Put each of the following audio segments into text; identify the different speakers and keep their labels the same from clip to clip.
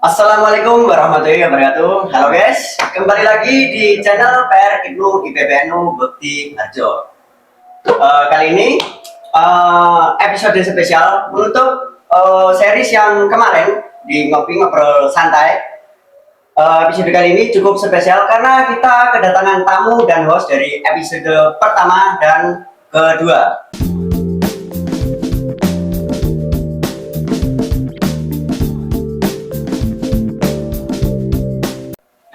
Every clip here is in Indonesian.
Speaker 1: Assalamualaikum warahmatullahi wabarakatuh. Halo guys, kembali lagi di channel PR Ibnu IPPNU Bekti Harjo. Kali ini episode spesial menutup series yang kemarin di Ngopi Ngobrol Santai. Episode kali ini cukup spesial karena kita kedatangan tamu dan host dari episode pertama dan kedua.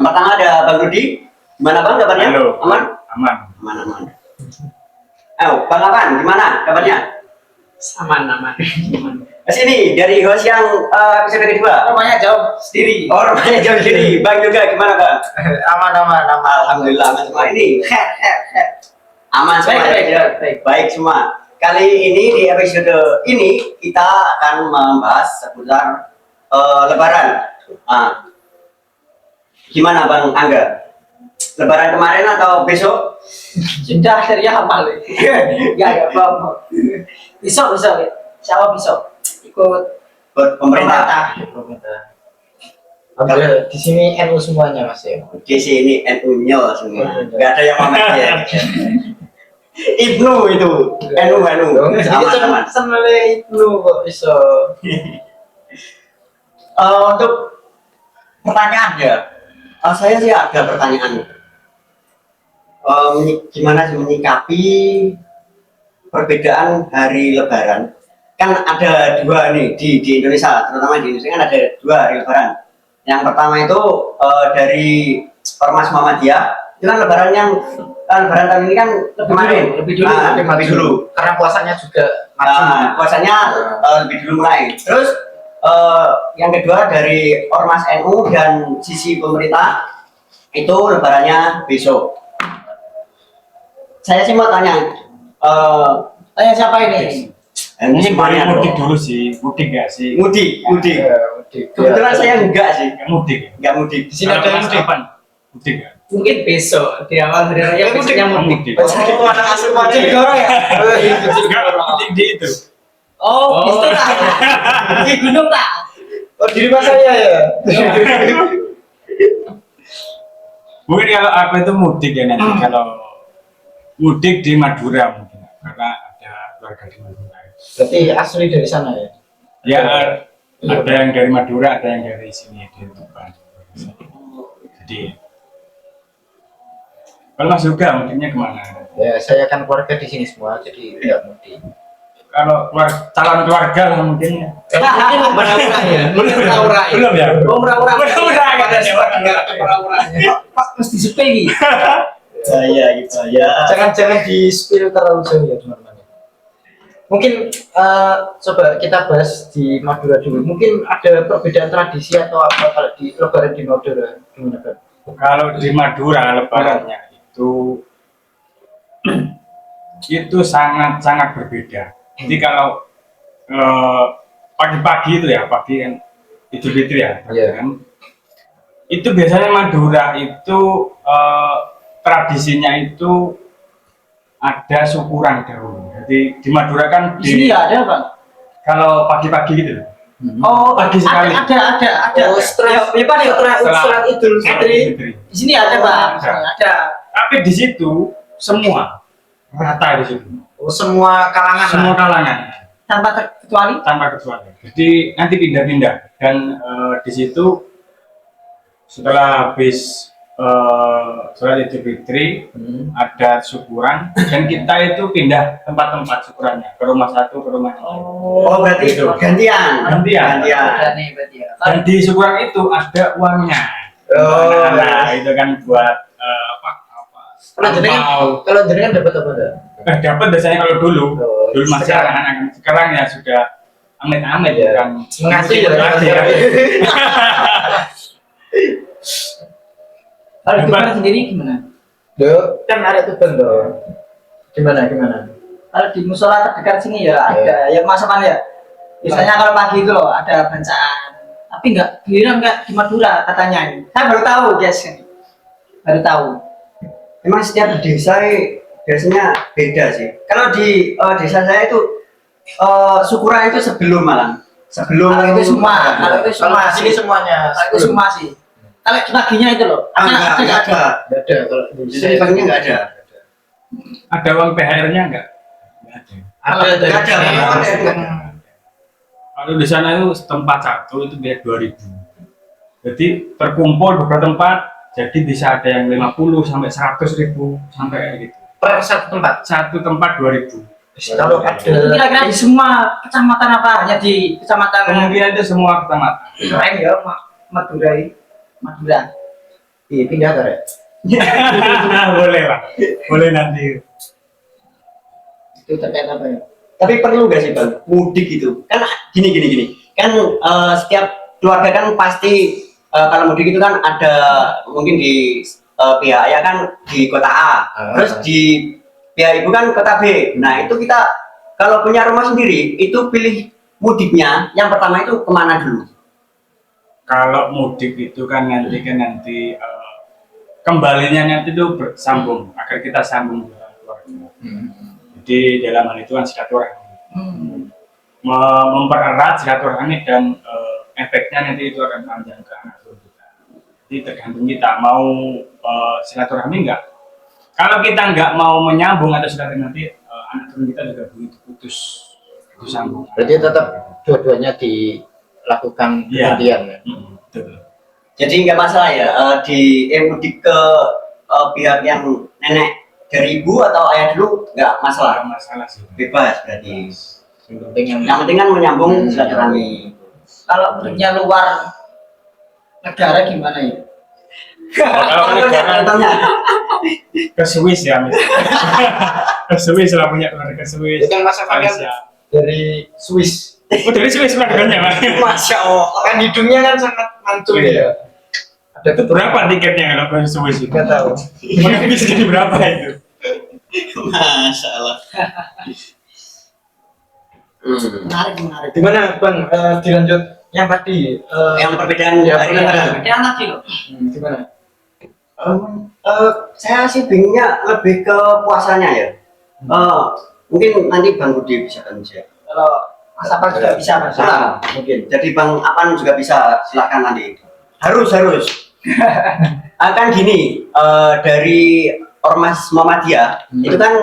Speaker 1: Pertama ada Bang Rudi. Gimana Bang kabarnya?
Speaker 2: Halo.
Speaker 1: Aman?
Speaker 2: Aman.
Speaker 1: Aman. Bang Aman, gimana kabarnya?
Speaker 3: Aman.
Speaker 1: Kesini dari host yang episode kedua.
Speaker 3: Rumahnya jauh sendiri.
Speaker 1: Oh, rumahnya jauh sendiri. Bang juga gimana Bang?
Speaker 3: Aman.
Speaker 1: Alhamdulillah aman semua. Ini aman semua. Baik semua. Kali ini di episode ini kita akan membahas seputar Lebaran. Gimana Bang Angga? Lebaran kemarin atau besok?
Speaker 3: Sudah akhirnya hafal. Ya, Bang. Besok. Siapa besok? Ikut
Speaker 1: Pemerintah.
Speaker 4: Ada di sini NU semuanya Mas ya.
Speaker 1: Di sini NU-nya semua. Enggak ada yang Muhammad ya. Ibnu itu. NU. Aman.
Speaker 4: Senele Ibnu kok iso.
Speaker 1: Untuk pertanyaan ya. Saya sih ada pertanyaan. Gimana sih menyikapi perbedaan hari Lebaran? Kan ada dua nih di Indonesia, terutama di Indonesia kan ada dua hari Lebaran. Yang pertama itu dari Ormas Muhammadiyah, itu kan Lebaran Lebaran tahun ini kan
Speaker 3: lebih dulu.
Speaker 4: Karena puasanya juga
Speaker 1: puasanya lebih dulu mulai. Terus yang kedua dari Ormas NU dan sisi pemerintah itu Lebarannya besok. Saya sih mau tanya,
Speaker 3: Tanya siapa ini?
Speaker 1: ini semuanya
Speaker 2: mudik dulu sih, mudik nggak sih?
Speaker 1: Mudik. Kebetulan saya enggak sih,
Speaker 2: Nggak mudik.
Speaker 1: enggak mudik.
Speaker 2: Di sini ada mudik kapan? Mudik nggak?
Speaker 3: Mungkin besok di awal hari raya besoknya mudik.
Speaker 2: Mudik.
Speaker 4: anak asuh aja
Speaker 3: Orang ya?
Speaker 2: Nggak mudik di itu.
Speaker 3: Oh, itu tak. Di gunung tak.
Speaker 4: Oh, di rumah saya ya.
Speaker 2: Mungkin kalau aku itu mudik ya nanti kalau mudik di Madura mungkin karena ada keluarga di Madura.
Speaker 4: Berarti asli dari sana ya.
Speaker 2: Ya ada yang dari Madura, ada yang dari sini di Tuban. Jadi kalau Mas Yoga mudiknya kemana?
Speaker 4: Ya, saya kan keluarga di sini semua, jadi tidak mudik.
Speaker 2: Kalau calon keluarga lah mungkin ya.
Speaker 3: Mungkin murah-murah ya. Murah-murah.
Speaker 2: Belum ya?
Speaker 3: Oh, murah-murah.
Speaker 2: Murah-murah katanya.
Speaker 3: Murah-murah. Pak, mesti sepegi.
Speaker 1: Saya.
Speaker 4: Jangan di spill terlalu jauh ya teman-teman. Mungkin coba kita bahas di Madura dulu. Mungkin ada perbedaan tradisi atau apa kalau di Lebaran di Madura gimana Pak?
Speaker 2: Kalau di Madura lebarannya itu sangat berbeda. Jadi kalau pagi-pagi itu ya, pagi kan Idul Fitri ya, kan? Itu biasanya Madura itu tradisinya itu ada syukuran dahulu. Jadi di Madura kan
Speaker 3: Di sini ya ada, Bang.
Speaker 2: kalau pagi-pagi gitu.
Speaker 3: Oh,
Speaker 2: Pagi sekali.
Speaker 3: Ada.
Speaker 4: Oh, setelah Idul Fitri.
Speaker 3: Di sini ada, Bang. Ada.
Speaker 2: Tapi di situ semua rata di situ.
Speaker 4: Oh, semua kalangan.
Speaker 2: Semua kalangan.
Speaker 3: Tanpa terkecuali.
Speaker 2: Tanpa kecuali. Jadi nanti pindah-pindah dan di situ setelah habis sholat Idul Fitri ada syukuran dan kita itu pindah tempat-tempat syukurannya ke rumah satu ke rumah lain.
Speaker 1: Oh berarti
Speaker 2: Gitu.
Speaker 1: gantian.
Speaker 3: Ada nih berarti ya.
Speaker 2: Dan di syukuran itu ada uangnya.
Speaker 4: Oh,
Speaker 2: Nah, itu kan buat apa?
Speaker 4: Kalau jenengan dapat apa enggak?
Speaker 2: Dapat biasanya kalau dulu masih
Speaker 4: sekarang.
Speaker 2: anak-anak, sekarang ya sudah amit-amit
Speaker 4: Ya.
Speaker 2: kan
Speaker 4: Mengasih ya.
Speaker 2: Mengasih, kan.
Speaker 3: Kalau di Tuban sendiri gimana?
Speaker 4: Kan ada Tuban tuh. Gimana?
Speaker 3: Kalau di musola terdekat sini ya ada. Yang masakan ya. Biasanya kalau pagi itu loh ada bacaan. Tapi enggak di Madura katanya ini. Saya baru tahu guys ini. Baru tahu.
Speaker 1: Emang setiap desa biasanya beda sih. Kalau di desa saya itu syukuran itu sebelum
Speaker 3: Kalau itu semua, kalau itu
Speaker 4: Kalau
Speaker 3: semua
Speaker 4: di sini
Speaker 3: sih.
Speaker 4: semuanya.
Speaker 3: Kalau itu semua sih. Kalau di paginya itu loh.
Speaker 1: enggak
Speaker 3: nggak
Speaker 1: ada.
Speaker 4: Nggak ada kalau di
Speaker 1: Di sini paginya enggak ada.
Speaker 2: Ada uang THR-nya enggak? Nggak ada.
Speaker 4: Ada
Speaker 1: Nggak ada.
Speaker 2: Kalau di sana itu tempat satu itu dia 2.000. Jadi terkumpul beberapa tempat, jadi bisa ada yang 50 sampai 100.000 sampai gitu.
Speaker 4: per satu tempat.
Speaker 2: Satu tempat 2.000.
Speaker 4: Kalau ada
Speaker 3: Kira-kira di semua kecamatan apa? Hanya di kecamatan
Speaker 2: Kemungkinan itu semua kecamatan.
Speaker 3: keren ya, Madura. Madura.
Speaker 4: pindah kan ya?
Speaker 2: Boleh lah, boleh nanti.
Speaker 3: Itu terkait apa ya?
Speaker 1: Tapi perlu gak sih bang mudik itu? Kan gini. Kan setiap keluarga kan pasti kalau mudik itu kan ada mungkin di pihak ayah kan di kota A, terus di pihak ibu kan kota B. Nah itu kita kalau punya rumah sendiri itu pilih mudiknya yang pertama itu kemana dulu?
Speaker 2: Kalau mudik itu kan nanti kembalinya nanti itu bersambung agar kita sambung dengan keluarga. Jadi dalam hal itu kan silaturahmi, mempererat silaturahmi dan efeknya nanti itu akan panjang ke anak cucu kita. Jadi tergantung kita mau silaturahmi enggak. Kalau kita enggak mau menyambung atau silaturahmi nanti anak cucu kita juga begitu putus sambung.
Speaker 4: Berarti tetap dua-duanya dilakukan
Speaker 2: Iya.
Speaker 4: kemudian ya.
Speaker 2: Betul.
Speaker 1: Jadi nggak masalah ya di mudik ke pihak yang nenek dari ibu atau ayah dulu nggak masalah,
Speaker 2: Nggak masalah sih.
Speaker 1: bebas berarti.
Speaker 4: Yang penting
Speaker 1: Yang penting kan menyambung silaturahmi.
Speaker 3: Kalau mudiknya luar negara gimana ya?
Speaker 2: Kalau negara
Speaker 1: Contohnya,
Speaker 2: ke Swiss ya misalnya. Ke Swiss lah, punya keluarga ke Swiss.
Speaker 4: itu kan masakannya
Speaker 2: Malaysia.
Speaker 4: dari Swiss.
Speaker 2: Oh dari Swiss keluarganya Mas.
Speaker 1: Masya Allah.
Speaker 4: Kan hidungnya kan sangat mantul
Speaker 2: Iya.
Speaker 4: ya. Ada
Speaker 2: Berapa tiketnya kalau ke Swiss itu?
Speaker 4: Nggak tahu.
Speaker 2: Menembus jadi berapa itu?
Speaker 1: Masya Allah.
Speaker 3: Menarik.
Speaker 4: Gimana Bang? Dilanjut yang tadi.
Speaker 1: Yang perbedaan
Speaker 4: Ya,
Speaker 1: hari
Speaker 4: perbedaan.
Speaker 1: lebaran.
Speaker 3: Yang lagi loh.
Speaker 4: Gimana?
Speaker 1: Saya sih bingungnya lebih ke puasanya ya. Mungkin nanti Bang Budi bisa kan saya.
Speaker 3: Kalau Mas Apal juga bisa Mas.
Speaker 1: Nah, mungkin. Jadi Bang Apan juga bisa, silakan nanti. Harus. Kan gini, dari Ormas Muhammadiyah itu kan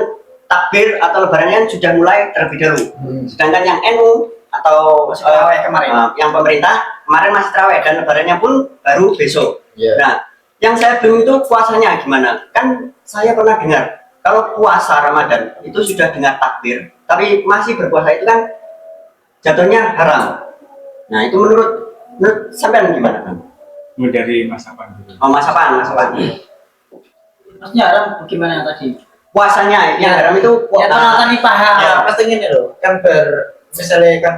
Speaker 1: takbir atau lebarannya kan sudah mulai terlebih dahulu. Sedangkan yang NU atau
Speaker 3: Masih terawih kemarin.
Speaker 1: yang pemerintah kemarin masih terawih dan lebarannya pun baru besok.
Speaker 4: Iya.
Speaker 1: Nah, yang saya bingung itu puasanya gimana? Kan saya pernah dengar kalau puasa Ramadan itu sudah dengar takbir, tapi masih berpuasa itu kan jatuhnya haram. Nah, itu menurut sampean gimana, Bang?
Speaker 2: Dari Mas Apan dulu.
Speaker 1: Oh, Mas Apan.
Speaker 3: Maksudnya haram bagaimana tadi?
Speaker 1: Puasanya yang haram itu
Speaker 3: Ya tonton nih paham.
Speaker 4: Ya, pasti gini loh. Kan misalnya kan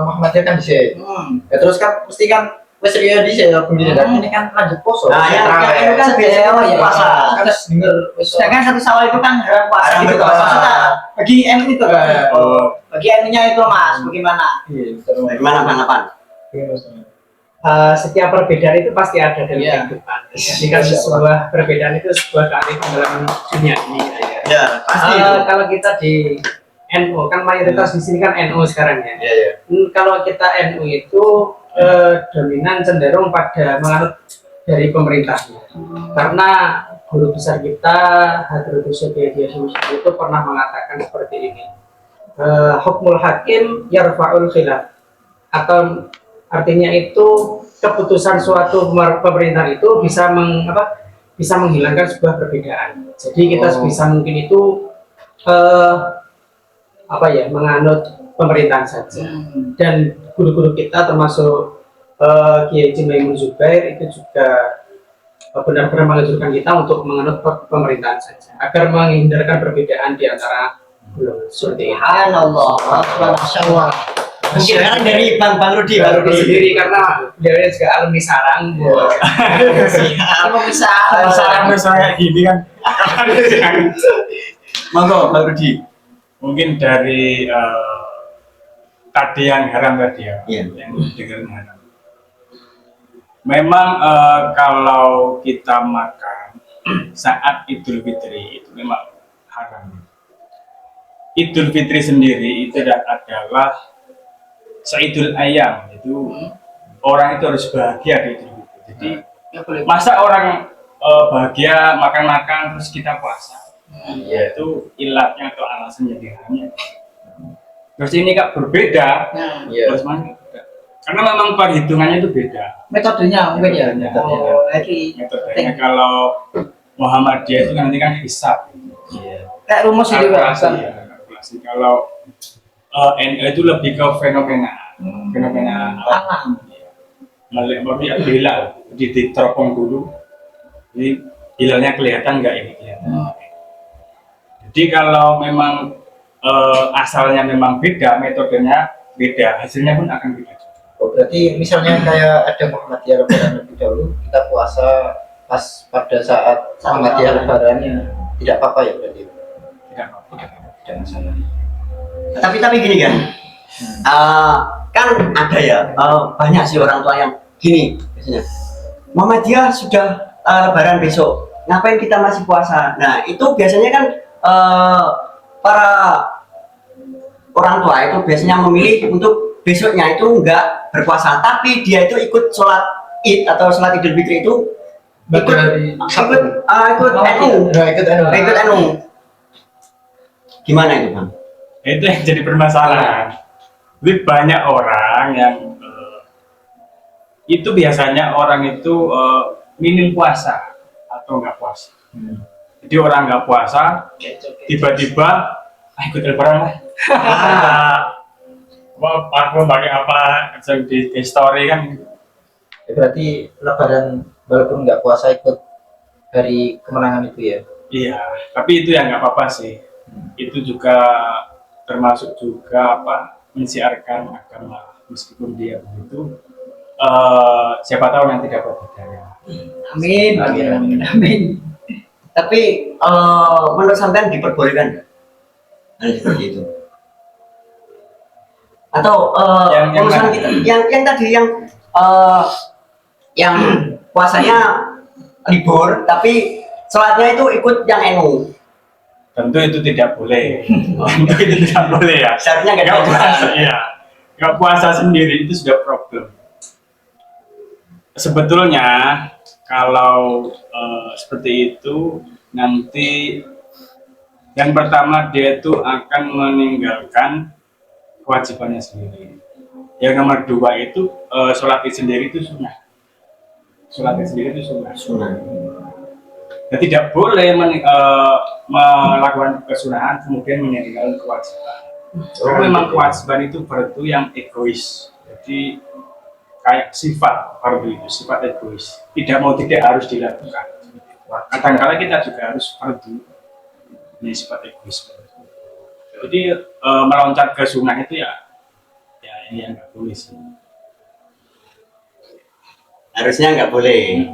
Speaker 4: Muhammadiyah kan di sini. Ya terus kan mesti kan wes dia di sini begini kan ini kan lanjut poso.
Speaker 1: Nah, yang
Speaker 4: Terawih.
Speaker 1: itu kan biasanya
Speaker 3: Oh, iya.
Speaker 1: puasa.
Speaker 4: Kan denger wes
Speaker 3: Sedangkan satu sawal itu kan haram puasa
Speaker 1: Haram
Speaker 3: gitu.
Speaker 1: berpuasa.
Speaker 3: Maksudnya bagi MU itu.
Speaker 2: Oh,
Speaker 3: Bagi MU-nya itu Mas, bagaimana?
Speaker 4: iya, betul.
Speaker 1: Bagaimana Bang Apan?
Speaker 5: Setiap perbedaan itu pasti ada dalam
Speaker 3: Iya.
Speaker 5: kehidupan. Jadi kan sebuah perbedaan itu sebuah kearifan dalam dunia ini.
Speaker 1: Ya, pasti.
Speaker 5: Kalau kita di NU kan mayoritas di sini kan NU sekarang ya.
Speaker 4: Iya, iya.
Speaker 5: Kalau kita NU itu dominan cenderung pada menganut dari pemerintahnya. Karena guru besar kita Hadrotus Sodiasyus itu pernah mengatakan seperti ini. Hukmul hakim yarfa'ul khilaf, atau artinya itu keputusan suatu pemerintahan itu bisa bisa menghilangkan sebuah perbedaan. Jadi kita sebisa mungkin itu menganut pemerintahan saja. Dan guru-guru kita termasuk Kiai Haji Maimun Zubair itu juga benar-benar menganjurkan kita untuk menganut pemerintahan saja agar menghindarkan perbedaan di antara golongan seperti itu.
Speaker 3: Subhanallah. Masya Allah.
Speaker 1: Mungkin sekarang dari Bang Rudi
Speaker 5: Baru sendiri karena beliau juga alumni Sarang.
Speaker 3: Kamu bisa.
Speaker 2: sarang kayak gini kan.
Speaker 1: Monggo Bang Rudi.
Speaker 2: Mungkin dari tadi yang haram tadi ya,
Speaker 1: Iya.
Speaker 2: yang dengerin haram. Memang kalau kita makan saat Idul Fitri itu memang haram. Idul Fitri sendiri itu adalah Saidul Ayam itu orang itu harus bahagia di Idul Fitri. Jadi
Speaker 3: Ya boleh.
Speaker 2: masa orang bahagia makan-makan terus kita puasa?
Speaker 4: Iya.
Speaker 2: Itu ilatnya atau alasannya hanya. Terus ini Kak berbeda.
Speaker 3: Nah,
Speaker 4: Iya.
Speaker 2: Terus mana beda. Karena memang perhitungannya itu beda.
Speaker 3: metodenya mungkin ya.
Speaker 2: Metodenya.
Speaker 3: Oh, lagi
Speaker 2: Metodenya kalau Muhammadiyah itu nanti kan hisab.
Speaker 4: Iya.
Speaker 3: kayak rumus itu Pak.
Speaker 2: Kalkulasi, ya, kalkulasi. Kalau NU itu lebih ke fenomena. Fenomena
Speaker 3: Alam.
Speaker 2: melihat berarti hilal diteropong dulu. Ini hilalnya kelihatan nggak ini? Jadi kalau memang asalnya memang beda, metodenya beda, hasilnya pun akan beda.
Speaker 4: Oh, berarti misalnya kayak ada Muhammadiyah Lebaran lebih dahulu, kita puasa pas pada saat Muhammadiyah Lebaran tidak apa-apa ya berarti?
Speaker 2: Tidak apa-apa.
Speaker 4: Tidak masalah.
Speaker 1: Tapi gini kan, kan ada ya banyak sih orang tua yang gini biasanya. Muhammadiyah sudah Lebaran besok, ngapain kita masih puasa? Nah itu biasanya kan para orang tua itu biasanya memilih untuk besoknya itu enggak berpuasa, tapi dia itu ikut sholat Id atau sholat Idul Fitri itu ikut NU, ikut NU. Gimana itu Bang?
Speaker 2: Itu yang jadi permasalahan. Jadi banyak orang yang itu biasanya orang itu minim puasa atau nggak puasa. Jadi orang nggak puasa, tiba-tiba ikut lebaran lah. Aku pakai apa di story kan?
Speaker 4: Ya, berarti Lebaran walaupun nggak puasa ikut hari kemenangan itu ya?
Speaker 2: Iya, tapi itu yang nggak apa-apa sih. Itu juga termasuk juga apa mensiarkan agama meskipun dia begitu. Siapa tahu nanti dapat hidayah.
Speaker 3: Amin.
Speaker 4: Amin.
Speaker 3: Amin.
Speaker 1: Tapi menurut sampean diperbolehkan nggak? Hal seperti itu? Atau
Speaker 2: Yang
Speaker 1: urusan
Speaker 2: mana?
Speaker 1: kita yang tadi yang puasanya libur tapi sholatnya itu ikut yang NU.
Speaker 2: Tentu itu tidak boleh. Tentu itu tidak boleh ya.
Speaker 1: Seharusnya nggak
Speaker 2: Nggak
Speaker 1: dilakukan.
Speaker 2: puasa, iya. Nggak puasa sendiri itu sudah problem. Sebetulnya kalau seperti itu nanti yang pertama dia itu akan meninggalkan kewajibannya sendiri. Yang nomor dua itu sholat id sendiri itu sunnah. Sholat id sendiri itu sunnah. Dan tidak boleh melakukan kesunahan kemudian meninggalkan kewajiban. Karena memang kewajiban itu fardu yang egois. Jadi kayak sifat fardu itu sifat egois. Tidak mau tidak harus dilakukan. Kadang-kadang kita juga harus fardu. Ini sifat egois. Jadi meloncat ke sunnah itu ya ini yang nggak boleh sih.
Speaker 1: Harusnya nggak boleh.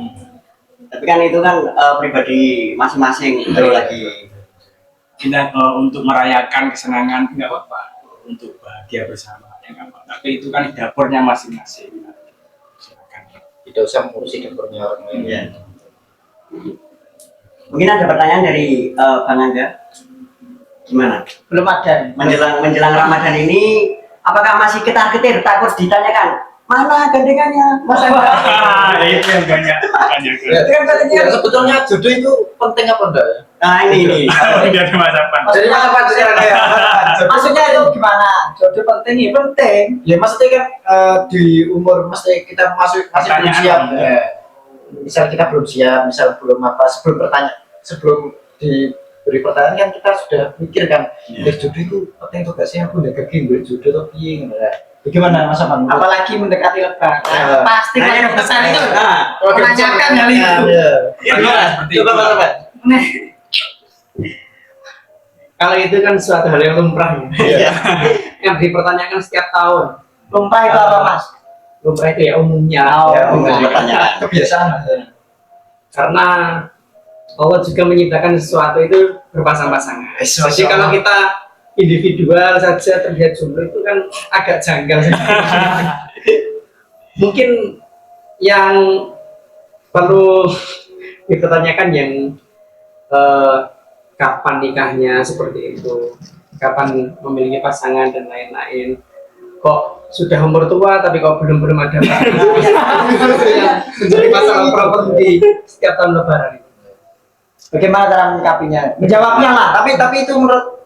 Speaker 1: Tapi kan itu kan pribadi masing-masing baru lagi.
Speaker 2: Kita untuk merayakan kesenangan nggak apa-apa, untuk bahagia bersama ya nggak apa-apa. Tapi itu kan dapurnya masing-masing. Silakan.
Speaker 4: Tidak usah mengurusi dapurnya orang lain.
Speaker 1: Ya. Mungkin ada pertanyaan dari Bang Angga. Gimana?
Speaker 3: Belum ada.
Speaker 1: Menjelang Ramadan ini, apakah masih ketar-ketir takut ditanyakan mana gandengannya? Mas Angga?
Speaker 2: Itu yang banyak.
Speaker 4: Ya, ya, sebetulnya jodoh itu penting apa enggak ya?
Speaker 1: Nah ini.
Speaker 2: Tidak ada masapan.
Speaker 4: Jadi masa sekarang ya?
Speaker 3: Maksudnya itu gimana? Jodoh penting ya penting.
Speaker 4: Ya maksudnya kan di umur mesti kita masih belum
Speaker 2: Pertanyaan.
Speaker 4: siap. Ya. Misal kita belum siap, misal belum apa, sebelum diberi pertanyaan kan kita sudah mikir kan,
Speaker 2: Iya.
Speaker 4: jodoh itu penting tuh gak sih aku udah keging jodoh tapi bagaimana Mas Aman?
Speaker 3: Apalagi mendekati lebaran.
Speaker 4: Ya.
Speaker 3: Pasti
Speaker 1: Nah,
Speaker 3: kan pesan itu.
Speaker 1: Nah,
Speaker 3: Menanyakan hal itu.
Speaker 2: Ya, seperti
Speaker 4: Coba
Speaker 2: itu.
Speaker 4: Mas Aman.
Speaker 5: Kalau itu kan suatu hal yang lumrah
Speaker 4: Iya.
Speaker 5: yang dipertanyakan setiap tahun.
Speaker 3: Lumpah itu apa Mas?
Speaker 5: Lumrah itu ya umumnya.
Speaker 3: Oh,
Speaker 4: Ya,
Speaker 1: umum pertanyaan.
Speaker 4: kebiasaan Mas.
Speaker 5: Karena Allah juga menciptakan sesuatu itu berpasang-pasangan. Jadi kalau kita individual saja terlihat jomblo itu kan agak janggal. Mungkin yang perlu dipertanyakan yang kapan nikahnya seperti itu, kapan memiliki pasangan dan lain-lain. kok sudah umur tua tapi kok belum ada pasangan. Yang menjadi masalah problem di setiap tahun Lebaran itu.
Speaker 3: Bagaimana cara menyikapinya? Menjawabnya lah.
Speaker 4: Tapi itu menurut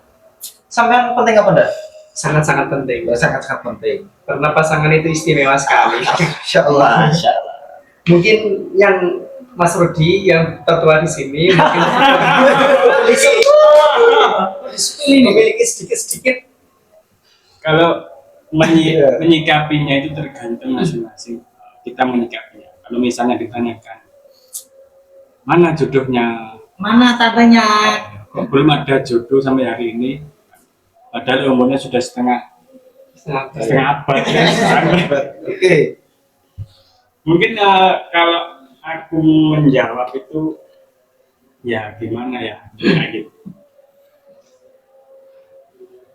Speaker 4: sampean penting apa enggak?
Speaker 5: Sangat-sangat penting.
Speaker 4: Ya, sangat-sangat penting.
Speaker 5: Karena pasangan itu istimewa sekali.
Speaker 4: Insyaallah.
Speaker 1: Masya Allah.
Speaker 5: Mungkin yang Mas Rudi yang tertua di sini mungkin memiliki sedikit-sedikit.
Speaker 2: Kalau menyikapinya itu tergantung masing-masing kita menyikapinya. Kalau misalnya ditanyakan mana jodohnya,
Speaker 3: Mana tandanya?
Speaker 2: kok belum ada jodoh sampai hari ini, padahal umurnya sudah setengah abad.
Speaker 4: Oke.
Speaker 2: Mungkin kalau aku menjawab itu ya gimana ya, kayak gitu.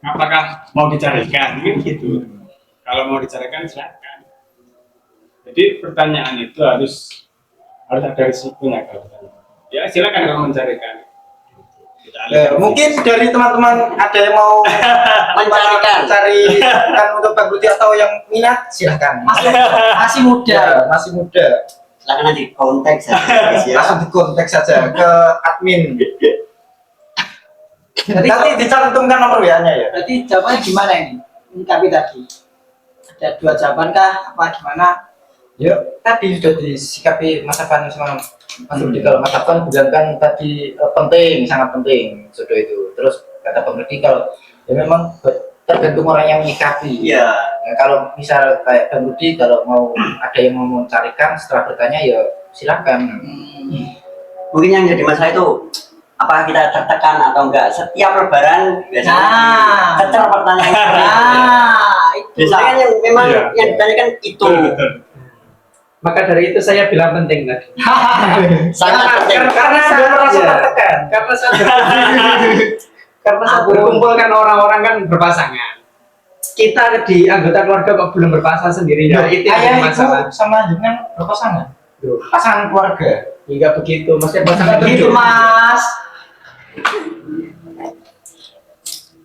Speaker 2: Apakah mau dicarikan? Mungkin gitu. Kalau mau dicarikan silakan. Jadi pertanyaan itu harus ada risikonya kalau tanya. Ya silakan kalau mencarikan.
Speaker 4: Mungkin dari teman-teman ada yang mau cari kan untuk Bang Rudi atau yang minat silahkan.
Speaker 3: Masih muda.
Speaker 4: Masih muda.
Speaker 1: Silakan nanti kontak saja guys ya.
Speaker 4: Langsung dikontak saja ke admin. Nanti dicantumkan nomor WA-nya ya.
Speaker 3: Berarti jawabannya gimana ini? Menyikapi tadi. Ada 2 jawaban kah? Apa gimana?
Speaker 4: Ya, tadi sudah disikapi Mas Afan sama Mas Rudi. Kalau Mas Afan bilang kan tadi penting, sangat penting jodoh itu. Terus kata Bang Rudi kalau ya memang tergantung orang yang menyikapi.
Speaker 1: Iya.
Speaker 4: Nah, kalau misal kayak Bang Rudi kalau mau ada yang mau mencarikan setelah bertanya ya silakan.
Speaker 1: Mungkin yang jadi masalah itu apakah kita tertekan atau enggak setiap lebaran biasanya kecer pertanyaan.
Speaker 3: Itu.
Speaker 1: Biasanya kan yang memang
Speaker 2: Iya.
Speaker 1: yang ditanyakan itu
Speaker 5: Maka dari itu saya bilang penting tadi.
Speaker 1: sangat penting.
Speaker 4: Karena dia merasa
Speaker 5: Iya.
Speaker 4: tertekan.
Speaker 5: Karena saat berkumpulkan orang-orang kan berpasangan. Kita di anggota keluarga kok belum berpasangan sendiri. Nah, itu yang
Speaker 4: Ayah
Speaker 5: jadi masalah.
Speaker 4: itu sama dengan berpasangan. Pasangan keluarga.
Speaker 5: Hingga begitu, maksudnya pasangan
Speaker 3: Begitu
Speaker 5: hidup.
Speaker 3: Mas.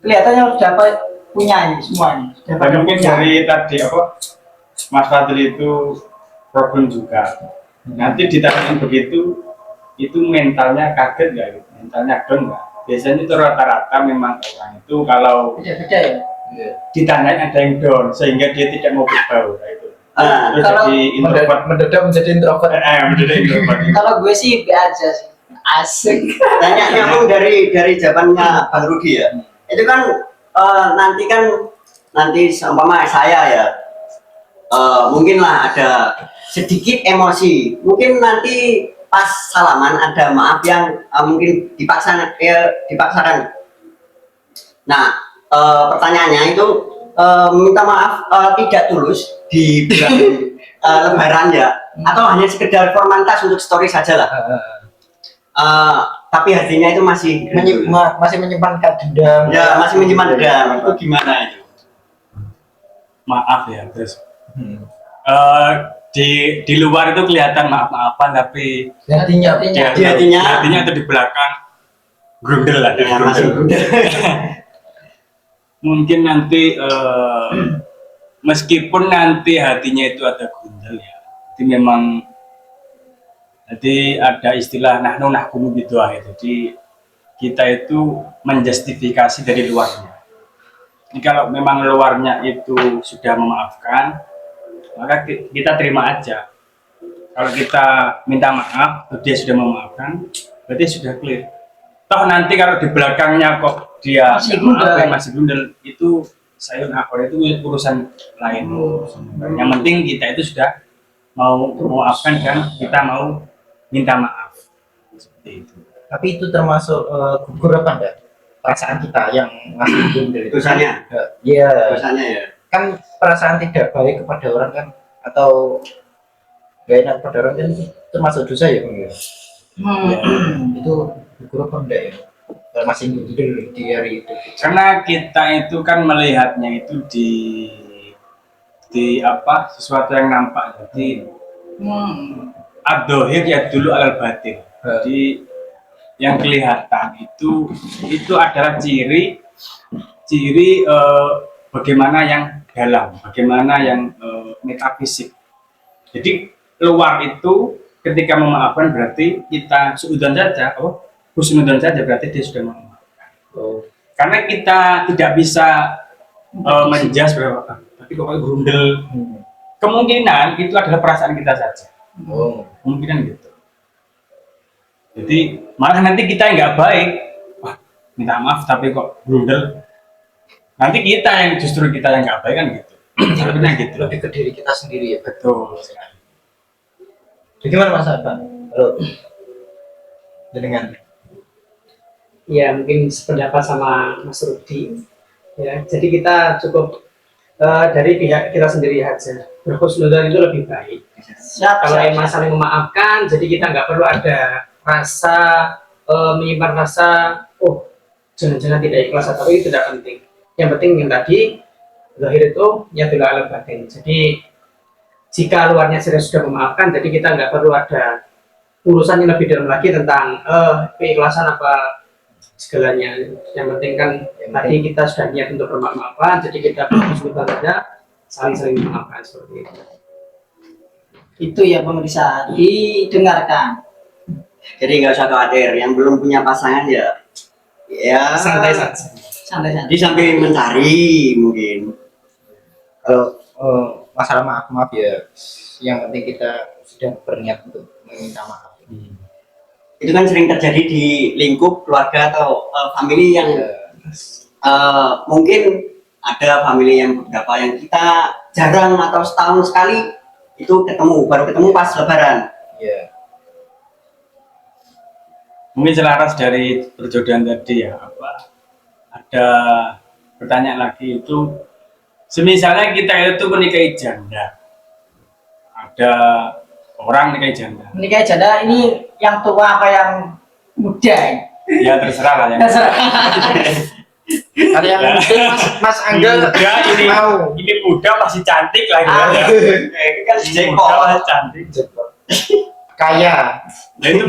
Speaker 3: Kelihatannya udah punya ini semua ini. Sudah
Speaker 2: Dan
Speaker 3: pada
Speaker 2: mungkin
Speaker 3: punya.
Speaker 2: dari tadi apa Mas Fadil itu problem juga. Nanti ditanyain begitu, itu mentalnya kaget nggak? Gitu? Mentalnya down nggak? Biasanya itu rata-rata memang orang itu kalau
Speaker 3: Beda-beda ya.
Speaker 2: ditanyain ada yang down sehingga dia tidak mau berbaur. Nah, itu.
Speaker 1: Ah,
Speaker 2: Terus
Speaker 3: kalau
Speaker 2: jadi introvert.
Speaker 4: Mendadak menjadi introvert.
Speaker 2: Menjadi introvert.
Speaker 3: Kalau gue sih B aja sih. Asik.
Speaker 1: Tanya nyambung dari jawabannya Bang Rudi ya. Itu kan nanti seumpama saya ya mungkin lah ada sedikit emosi. Mungkin nanti pas salaman ada maaf yang mungkin dipaksakan. Nah, pertanyaannya itu minta maaf tidak tulus di bulan Lebaran ya, atau hanya sekedar formalitas untuk story saja lah. Tapi hatinya itu masih
Speaker 4: Masih menyimpan dendam.
Speaker 1: ya masih menyimpan dendam. Itu gimana itu?
Speaker 2: Maaf ya, terus di luar itu kelihatan maaf-maafan tapi
Speaker 4: Hatinya.
Speaker 2: di
Speaker 1: hatinya-
Speaker 2: hatinya atau di belakang grundel lah,
Speaker 1: Ya, masih
Speaker 2: mungkin nanti meskipun nanti hatinya itu ada grundel ya, itu memang jadi ada istilah nahnu nahkumu bidu'ah. Jadi kita itu menjustifikasi dari luarnya. Jadi kalau memang luarnya itu sudah memaafkan, maka kita terima aja. Kalau kita minta maaf, dia sudah memaafkan, berarti sudah clear. Toh nanti kalau di belakangnya kok dia
Speaker 3: Masih
Speaker 2: nggak maafin,
Speaker 3: gundul.
Speaker 2: masih gundel, itu sayun akor itu urusan lain. Yang penting kita itu sudah mau memaafkan dan kita mau minta maaf. Seperti itu.
Speaker 4: Tapi itu termasuk gugur apa enggak? Perasaan kita yang masih bundel itu.
Speaker 1: Dosanya,
Speaker 4: Iya.
Speaker 1: dosanya ya.
Speaker 4: Kan perasaan tidak baik kepada orang kan atau gak enak pada orang kan itu termasuk dosa ya Bang ya? Itu gugur apa enggak ya? Kalau masih bundel di hari itu.
Speaker 2: Karena kita itu kan melihatnya itu di apa sesuatu yang nampak. Jadi ad-dohir ya dulu alal batin. Jadi yang kelihatan itu adalah ciri bagaimana yang dalam, bagaimana yang metafisik. Jadi luar itu ketika memaafkan berarti kita suudzon saja, husnudzon saja berarti dia sudah memaafkan. Karena kita tidak bisa menjas berapa, tapi kok grundel. Kemungkinan itu adalah perasaan kita saja. Kemungkinan gitu. Jadi malah nanti kita yang nggak baik, wah minta maaf tapi kok grundel. Nanti kita yang justru kita yang nggak baik kan gitu. Sebenarnya gitu.
Speaker 4: Lebih ke diri kita sendiri ya.
Speaker 2: Betul.
Speaker 4: Bagaimana Mas Abang? Halo. Dengan
Speaker 5: Ya mungkin sependapat sama Mas Rudi. Ya, jadi kita cukup dari pihak kita sendiri aja. Berhusnudzon itu lebih baik. Kalau emang saling memaafkan, jadi kita nggak perlu ada rasa menyimpan rasa, oh jangan-jangan tidak ikhlas atau itu tidak penting. Yang penting yang tadi zahir itu yadullah ala batin. Jadi jika luarnya sudah memaafkan, jadi kita nggak perlu ada urusan yang lebih dalam lagi tentang keikhlasan apa segalanya. Yang penting kan tadi kita sudah niat untuk bermaafan, jadi kita berhusnudzon saja, saling memaafkan seperti itu.
Speaker 3: Itu ya pemirsa, didengarkan.
Speaker 1: Jadi nggak usah khawatir, yang belum punya pasangan ya
Speaker 5: Santai saja.
Speaker 3: Santai saja.
Speaker 1: di sambil mencari mungkin.
Speaker 4: kalau masalah maaf ya, yang penting kita sudah berniat untuk meminta maaf.
Speaker 1: Itu kan sering terjadi di lingkup keluarga atau family yang mungkin ada family yang beberapa yang kita jarang atau setahun sekali itu baru ketemu pas lebaran.
Speaker 4: Iya.
Speaker 2: Mungkin selaras dari perjodohan tadi ya, ada pertanyaan lagi itu, semisalnya kita itu menikahi janda, ada orang nikahi janda,
Speaker 3: Menikah janda ini yang tua apa yang muda?
Speaker 2: ya terserah lah yang
Speaker 4: Ada yang penting Mas Angga
Speaker 2: muda ini
Speaker 4: mau.
Speaker 2: ini muda masih cantik lah
Speaker 1: Ah,
Speaker 2: gitu ya.
Speaker 1: ini kan
Speaker 2: Ini
Speaker 1: jengkol.
Speaker 2: muda masih cantik.
Speaker 4: Kaya.
Speaker 2: Nah itu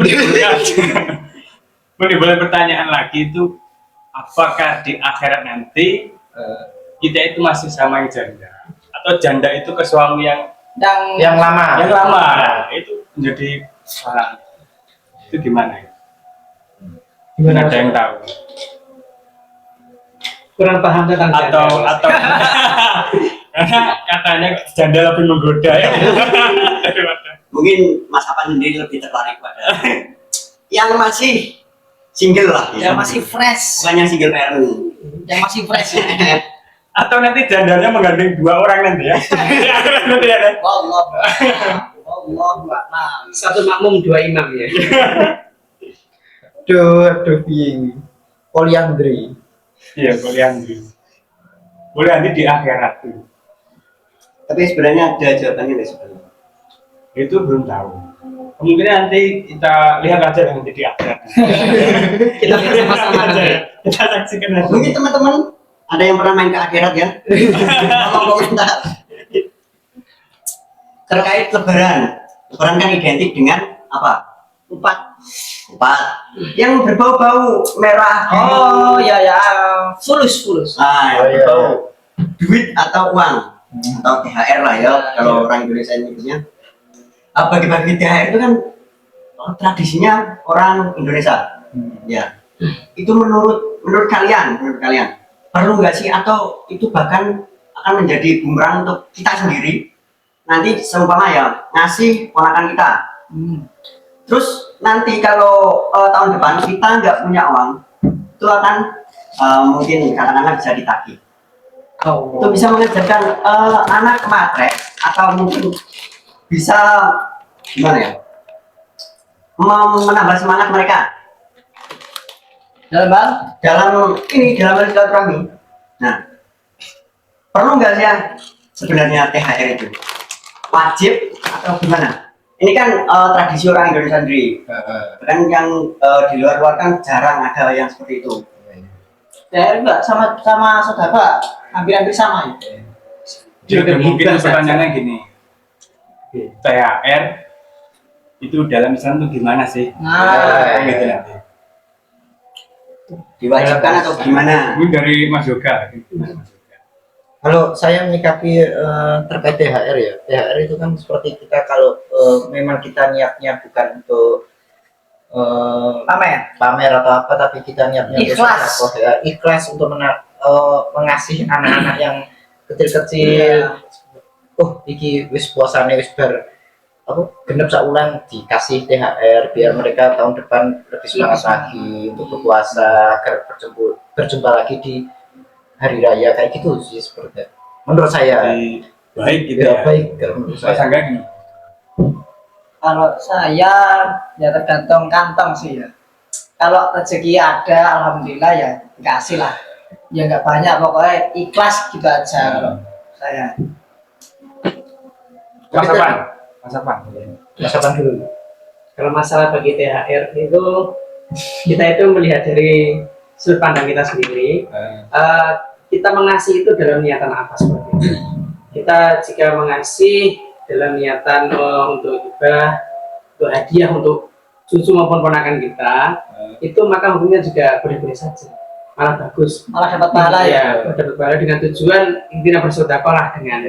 Speaker 2: menimbulkan pertanyaan lagi itu, apakah di akhirat nanti kita itu masih sama yang janda atau janda itu ke suami yang
Speaker 4: Yang lama.
Speaker 2: lama? Itu menjadi soal itu gimana ya?
Speaker 4: Gimana,
Speaker 2: Ada yang tahu
Speaker 5: Kurang paham tentang
Speaker 2: atau
Speaker 5: janda.
Speaker 2: karena katanya janda lebih menggoda ya daripada
Speaker 1: Mungkin Mas Apan sendiri lebih tertarik pada yang masih single lah ya.
Speaker 3: yang masih fresh,
Speaker 1: Bukan yang single parent.
Speaker 3: yang masih fresh.
Speaker 2: atau nanti jandanya menggandeng 2 orang nanti ya. Nanti ya.
Speaker 3: Allah, Allah,
Speaker 5: Satu makmum dua imam ya.
Speaker 4: Aduh, poliandri.
Speaker 2: Iya, boleh nanti di akhirat tuh.
Speaker 1: Tapi sebenarnya ada jawabannya nggak sebenarnya?
Speaker 2: Itu belum tahu. Kemungkinan nanti kita lihat aja nanti di akhirat.
Speaker 5: Kita lihat sama-sama nanti.
Speaker 2: Kita saksikan aja.
Speaker 1: Mungkin teman-teman ada yang pernah main ke akhirat ya? Tolong komentar. Terkait lebaran. Lebaran kan identik dengan apa?
Speaker 3: Empat.
Speaker 1: Yang berbau-bau merah.
Speaker 3: Oh ya ya, fulus.
Speaker 1: Nah, yang
Speaker 4: Oh, iya.
Speaker 1: berbau duit atau uang atau THR lah ya kalau orang Indonesia nyebutnya. Bagi-bagi THR itu kan tradisinya orang Indonesia. Ya. Itu menurut kalian perlu nggak sih atau itu bahkan akan menjadi bumerang untuk kita sendiri nanti seumpama ya ngasih ponakan kita. Terus nanti kalau tahun depan kita nggak punya uang, itu akan mungkin katakanlah bisa ditagih. Itu bisa mengajarkan anak matre atau mungkin bisa gimana ya? Menambah semangat mereka dalam silaturahmi. Nah, perlu nggak sih ya sebenarnya THR itu wajib atau gimana? Ini kan tradisi orang Indonesia sendiri. Kan yang di luar kan jarang ada yang seperti itu.
Speaker 3: THR enggak sama saudara, hampir sama ya.
Speaker 2: Jadi mungkin pertanyaannya gini, THR itu dalam Islam itu gimana sih?
Speaker 3: Nah,
Speaker 2: Gitu nanti.
Speaker 1: Diwajibkan atau gimana?
Speaker 2: Mungkin dari Mas Yoga.
Speaker 4: Kalau saya menyikapi terkait THR ya, THR itu kan seperti kita kalau memang kita niatnya bukan untuk pamer atau apa, tapi kita niatnya untuk
Speaker 3: Ikhlas.
Speaker 4: sedekah, ya, ikhlas untuk mengasihi anak-anak yang kecil-kecil. Oh, iki wis puasane wis bar apa genep saulan dikasih THR biar mereka tahun depan lebih semangat lagi untuk berpuasa agar berjumpa lagi di hari raya kayak gitu sih seperti menurut saya.
Speaker 2: Jadi, baik gitu
Speaker 4: Ya,
Speaker 2: ya.
Speaker 4: baik kalau menurut
Speaker 2: Mas
Speaker 4: saya.
Speaker 2: Angga gini.
Speaker 3: Kalau saya ya tergantung kantong sih ya. Kalau rezeki ada, alhamdulillah ya dikasih lah. Ya nggak banyak, pokoknya ikhlas gitu aja kalau saya.
Speaker 2: Mas Apan. Mas Apan.
Speaker 4: Masakan dulu.
Speaker 5: Kalau masalah bagi THR itu kita itu melihat dari sudut pandang kita sendiri. Kita mengasih itu dalam niatan apa seperti itu. Kita jika mengasih dalam niatan untuk hibah, untuk hadiah untuk cucu maupun ponakan kita, itu maka hukumnya juga boleh-boleh saja, malah bagus.
Speaker 3: Malah dapat pahala ya.
Speaker 5: Dapat pahala dengan tujuan intinya bersedekah dengan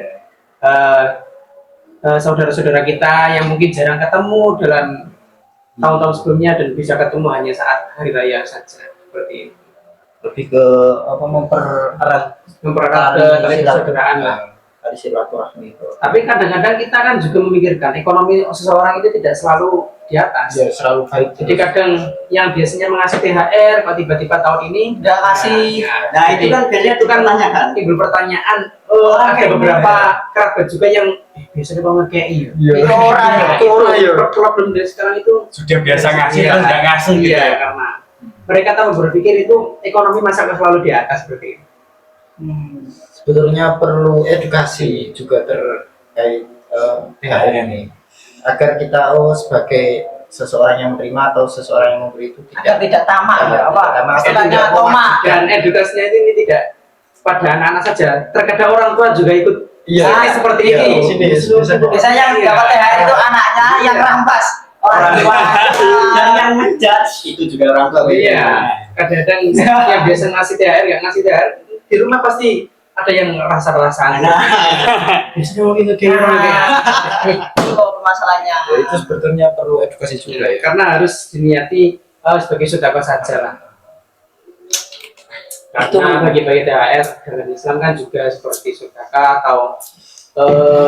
Speaker 5: saudara-saudara kita yang mungkin jarang ketemu dalam tahun-tahun sebelumnya dan bisa ketemu hanya saat hari raya saja seperti itu.
Speaker 4: Lebih ke apa mempererat
Speaker 5: Persaudaraan lah.
Speaker 4: tadi silaturahmi itu.
Speaker 5: Tapi kadang-kadang kita kan juga memikirkan ekonomi seseorang itu tidak selalu di atas.
Speaker 4: Ya, selalu baik.
Speaker 5: Jadi kadang yang biasanya mengasih THR, kalau tiba-tiba tahun ini
Speaker 3: Nggak kasih.
Speaker 1: Nah itu kan biasanya
Speaker 5: itu kan
Speaker 1: tanyakan.
Speaker 5: timbul pertanyaan.
Speaker 3: Orang
Speaker 5: Ada
Speaker 3: kayak
Speaker 5: beberapa kerabat juga yang biasanya banget kayak iya.
Speaker 3: Itu orang ya.
Speaker 4: Itu orang ya.
Speaker 5: Problem dari sekarang itu
Speaker 2: Sudah biasa ngasih
Speaker 5: Iya.
Speaker 2: terus nggak ngasih gitu
Speaker 5: iya,
Speaker 2: ya.
Speaker 5: karena mereka tahu berpikir itu ekonomi masa selalu di atas seperti itu.
Speaker 4: Sebetulnya perlu edukasi juga terkait THR ini agar kita sebagai seseorang yang menerima atau seseorang yang memberi itu
Speaker 3: Agar tidak tamak ya, apa?
Speaker 4: tamak.
Speaker 3: Istilahnya
Speaker 4: Tidak
Speaker 3: tomak.
Speaker 5: Dan edukasinya ini tidak pada anak-anak saja, terkadang orang tua juga ikut
Speaker 3: Iya.
Speaker 5: seperti
Speaker 4: Iya,
Speaker 5: ini.
Speaker 4: sini, bisa.
Speaker 3: Biasanya yang dapat THR itu anaknya yang rampas. Orang tua.
Speaker 1: Dan yang ngejudge itu juga orang tua.
Speaker 5: Iya, kadang-kadang yang biasa ngasih THR, nggak ngasih THR, di rumah pasti ada yang rasa-rasaan.
Speaker 1: Nah,
Speaker 5: Biasanya mungkin kayak orang kayak
Speaker 3: Itu masalahnya.
Speaker 4: Ya, itu sebetulnya perlu edukasi juga ya.
Speaker 5: karena harus diniati sebagai sedekah saja lah. Karena bagi-bagi THR dalam Islam kan juga seperti sedekah atau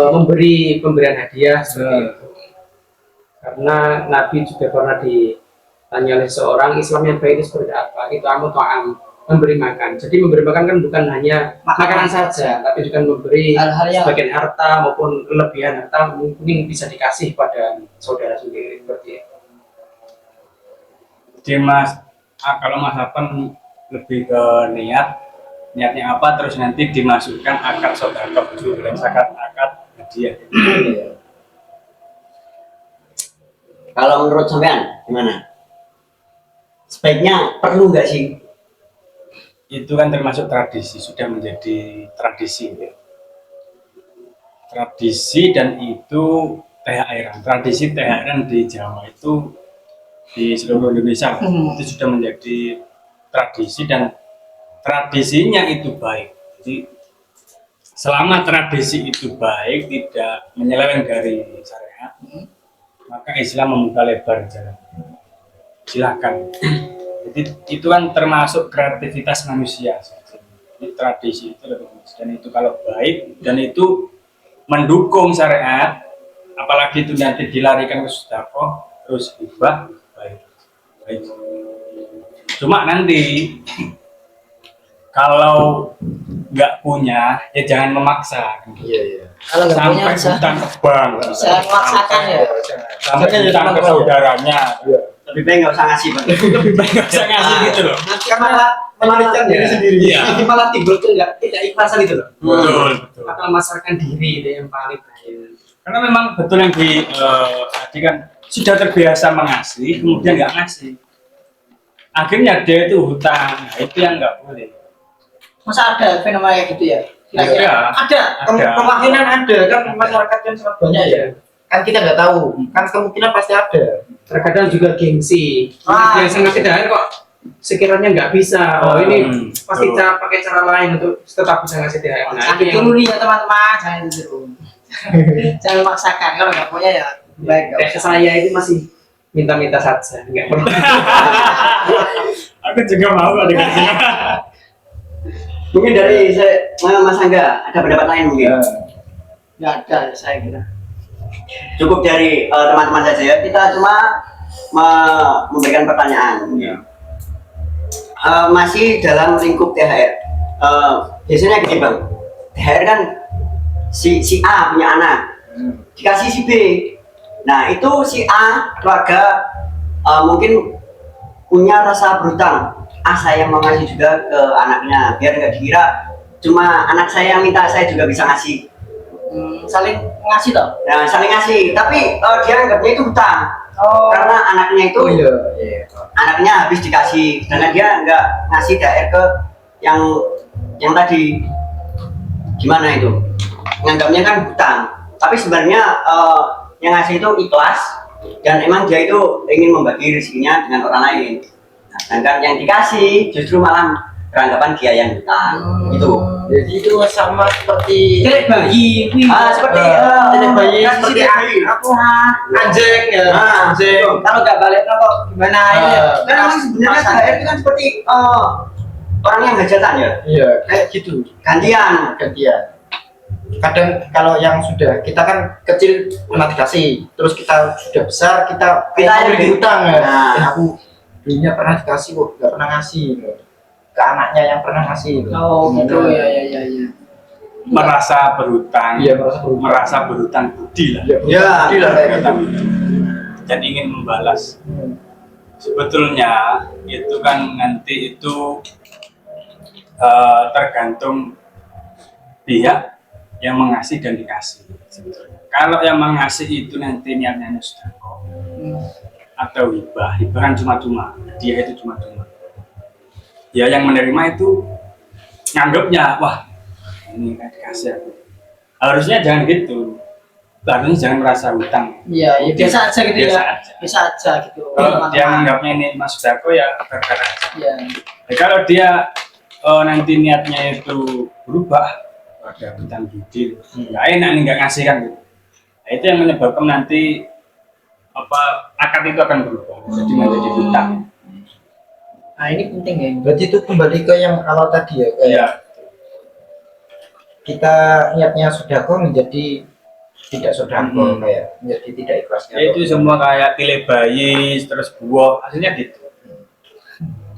Speaker 5: memberi pemberian hadiah seperti itu. Karena Nabi juga pernah ditanya oleh seorang, Islam yang baik itu seperti apa? Itu amu ta'am, memberi makan. Jadi memberi makan kan bukan hanya makanan saja, tapi juga memberi
Speaker 3: Hal-hal yang
Speaker 5: sebagian harta maupun kelebihan harta mungkin bisa dikasih pada saudara sendiri seperti itu.
Speaker 2: Jadi kalau Mas Apan lebih ke niatnya apa terus nanti dimasukkan akad saudara dulu, akad hadiah.
Speaker 1: kalau menurut sampean gimana? Sebaiknya perlu nggak sih?
Speaker 2: Itu kan termasuk tradisi, sudah menjadi tradisi ya. Tradisi dan itu THR. Tradisi THR di Jawa itu di seluruh Indonesia itu sudah menjadi tradisi dan tradisinya itu baik. Jadi selama tradisi itu baik, tidak menyeleweng dari syariat, maka Islam membuka lebar jalan. Silakan. Jadi itu kan termasuk kreativitas manusia. Jadi tradisi itu lebih bagus. Dan itu kalau baik dan itu mendukung syariat, apalagi itu nanti dilarikan ke sedekah terus hibah, baik. Cuma nanti kalau nggak punya ya jangan memaksa.
Speaker 4: Iya.
Speaker 3: Kalau nggak punya
Speaker 2: Sampai
Speaker 3: bisa
Speaker 2: hutang ke bank,
Speaker 3: jangan memaksakan ya.
Speaker 2: sampai hutang ke saudaranya.
Speaker 1: Lebih baik nggak usah ngasih, Bang.
Speaker 2: Lebih baik nggak usah ngasih gitu loh.
Speaker 5: Nanti kan malah
Speaker 1: Menyulitkan diri sendiri.
Speaker 2: Iya.
Speaker 5: nanti malah timbul tuh tidak ikhlasan itu loh.
Speaker 2: Betul.
Speaker 5: Atau memasarkan diri itu yang paling bahaya.
Speaker 2: Karena memang betul yang tadi kan sudah terbiasa mengasih, kemudian nggak ngasih. Akhirnya dia itu hutang, nah, itu yang nggak boleh.
Speaker 3: Masa ada fenomena kayak gitu ya?
Speaker 2: Ada.
Speaker 4: Kemungkinan ada kan masyarakat yang sangat banyak ya. Kan kita nggak tahu, kan kemungkinan pasti ada.
Speaker 5: Terkadang juga gengsi.
Speaker 3: Ah.
Speaker 5: Biasa ngasih THR kok sekiranya nggak bisa, oh ini pasti
Speaker 2: betul.
Speaker 5: pakai cara lain untuk tetap bisa ngasih THR. Nah,
Speaker 3: Sakit
Speaker 5: itu yang
Speaker 3: dulu nih ya teman-teman, jangan ditiru. Jangan memaksakan, kalau nggak punya ya baik. nggak
Speaker 5: kayak
Speaker 3: usah.
Speaker 5: saya itu masih minta-minta saja, nggak perlu.
Speaker 2: Aku juga mau kok dikasih.
Speaker 1: Mungkin dari Mas Angga ada pendapat lain mungkin.
Speaker 3: Nggak ada, saya kira.
Speaker 1: Cukup dari teman-teman saja ya. Kita cuma memberikan pertanyaan. Masih dalam lingkup THR. Biasanya gini bang, THR kan si A punya anak, dikasih si B. Nah itu si A keluarga mungkin punya rasa berutang. Saya mau ngasih juga ke anaknya, biar nggak dikira cuma anak saya yang minta, saya juga bisa ngasih.
Speaker 3: Saling ngasih toh.
Speaker 1: Nah, saling ngasih, tapi dia anggapnya itu hutang.
Speaker 3: Oh.
Speaker 1: Karena anaknya itu
Speaker 4: iya.
Speaker 1: anaknya habis dikasih, sedangkan dia nggak ngasih THR ke yang tadi. Gimana itu? Nganggapnya kan hutang, tapi sebenarnya yang ngasih itu ikhlas dan emang dia itu ingin membagi rezekinya dengan orang lain. Nah, sedangkan yang dikasih justru malah beranggapan dia yang hutang. Itu.
Speaker 4: Jadi itu sama seperti
Speaker 3: Jelek bayi, wih.
Speaker 1: Seperti
Speaker 4: jelek bayi,
Speaker 1: kasih
Speaker 4: seperti
Speaker 1: jelek bayi.
Speaker 3: Aku
Speaker 4: anjing ya. Anjing.
Speaker 3: kalau nggak balik kok gimana ini?
Speaker 1: Kan emang sebenarnya THR itu kan seperti orang yang hajatan ya,
Speaker 4: Iya, kayak gitu.
Speaker 1: gantian.
Speaker 4: Gantian. Kadang kalau yang sudah kita kan kecil pernah dikasih, terus kita sudah besar kita
Speaker 1: Kita
Speaker 4: beri
Speaker 1: yang
Speaker 4: hutang ya.
Speaker 1: Nah.
Speaker 4: Aku dulunya pernah dikasih kok, nggak pernah ngasih ke anaknya yang pernah ngasih.
Speaker 3: Oh gitu ya ya ya ya.
Speaker 2: Merasa berhutang.
Speaker 4: Iya, merasa berhutang.
Speaker 2: Merasa berhutang budi lah.
Speaker 1: Ya.
Speaker 4: Tidak kayak gitu.
Speaker 2: Dan ingin membalas. Sebetulnya itu kan nanti itu tergantung pihak yang mengasih dan dikasih. Sebetulnya. Kalau yang mengasih itu nanti niatnya sedekah atau hibah kan cuma-cuma, dia itu cuma-cuma. Ya yang menerima itu nganggapnya, wah ini kan dikasih aku. Harusnya jangan gitu. Harusnya jangan merasa hutang.
Speaker 3: Iya, ya biasa aja gitu
Speaker 2: Biasa
Speaker 3: ya.
Speaker 2: aja.
Speaker 3: Bisa aja gitu.
Speaker 2: Kalau dia menganggapnya ini Mas Dako ya berkara aja.
Speaker 3: Iya.
Speaker 2: Ya, kalau dia nanti niatnya itu berubah, ada hutang budi, nggak enak nih nggak ngasih kan gitu. Nah, itu yang menyebabkan nanti akad itu akan berubah, jadi menjadi hutang.
Speaker 3: Nah ini penting ya.
Speaker 4: Berarti itu kembali ke yang awal tadi ya, kayak
Speaker 2: Ya,
Speaker 4: kita niatnya sodako menjadi tidak sodako, kayak menjadi tidak ikhlasnya.
Speaker 2: ya itu semua kayak tile bayi, terus buah, hasilnya gitu.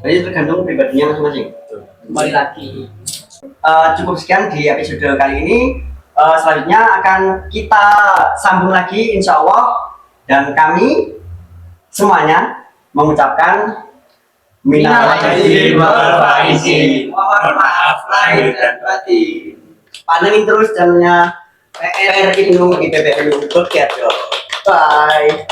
Speaker 1: Jadi tergantung pribadinya masing-masing.
Speaker 3: Kembali lagi.
Speaker 1: Cukup sekian di episode kali ini. Selanjutnya akan kita sambung lagi insya Allah, dan kami semuanya mengucapkan minal aidin wal faizin. Mohon maaf lahir dan batin. Pantengin terus channelnya PR Ibnu IPBNU Bekerja. Bye.